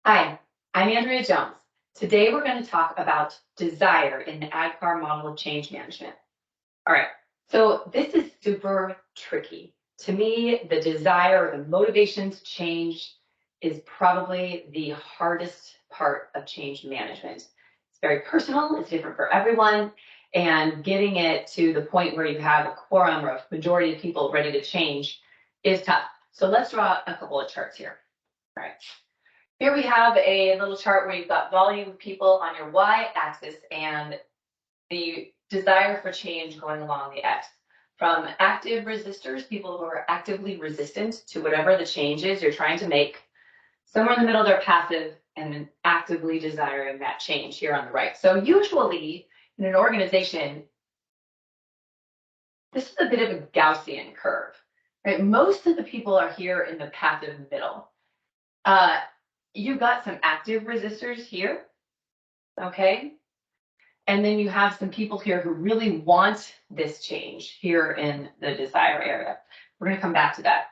Hi, I'm Andrea Jones. Today we're going to talk about desire in the ADKAR model of change management. All right, so this is super tricky. To me, the desire or the motivation to change is probably the hardest part of change management. It's very personal, it's different for everyone, and getting it to the point where you have a quorum or a majority of people ready to change is tough. So let's draw a couple of charts here. All right. Here we have a little chart where you've got volume of people on your y-axis and the desire for change going along the x. From active resistors, people who are actively resistant to whatever the change is you're trying to make. Somewhere in the middle, they're passive and then actively desiring that change here on the right. So usually in an organization, this is a bit of a Gaussian curve, right? Most of the people are here in the passive middle. You've got some active resistors here, okay? And then you have some people here who really want this change here in the desire area. We're going to come back to that.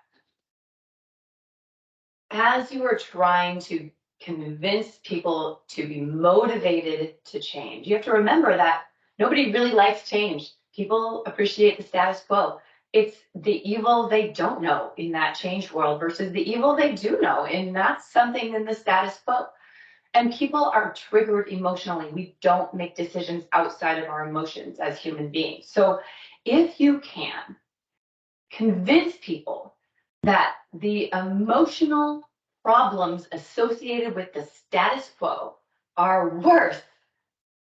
As you are trying to convince people to be motivated to change, you have to remember that nobody really likes change. People appreciate the status quo. It's the evil they don't know in that change world versus the evil they do know, and that's something in the status quo. And people are triggered emotionally. We don't make decisions outside of our emotions as human beings. So if you can convince people that the emotional problems associated with the status quo are worse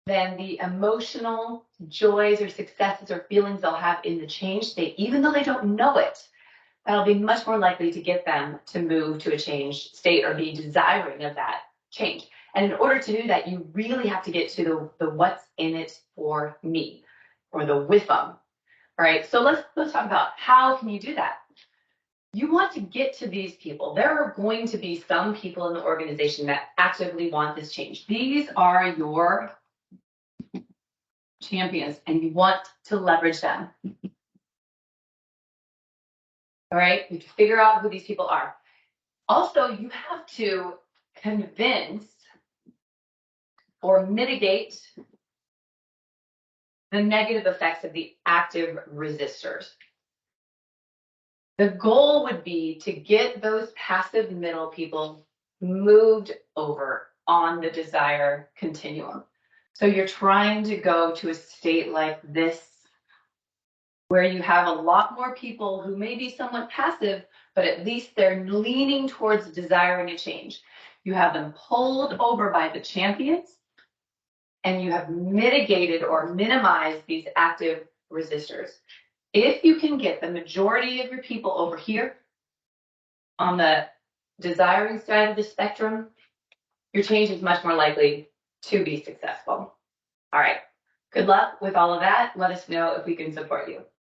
than the emotional joys or successes or feelings they'll have in the change state, even though they don't know it, that'll be much more likely to get them to move to a change state or be desiring of that change. And in order to do that, you really have to get to the what's in it for me, or the with them. All right, so let's talk about how can you do that. You want to get to these people. There are going to be some people in the organization that actively want this change. These are your champions, and you want to leverage them. All right, you have to figure out who these people are. Also, you have to convince or mitigate the negative effects of the active resistors. The goal would be to get those passive middle people moved over on the desire continuum. So you're trying to go to a state like this, where you have a lot more people who may be somewhat passive, but at least they're leaning towards desiring a change. You have them pulled over by the champions, and you have mitigated or minimized these active resistors. If you can get the majority of your people over here on the desiring side of the spectrum, your change is much more likely to be successful. All right, good luck with all of that. Let us know if we can support you.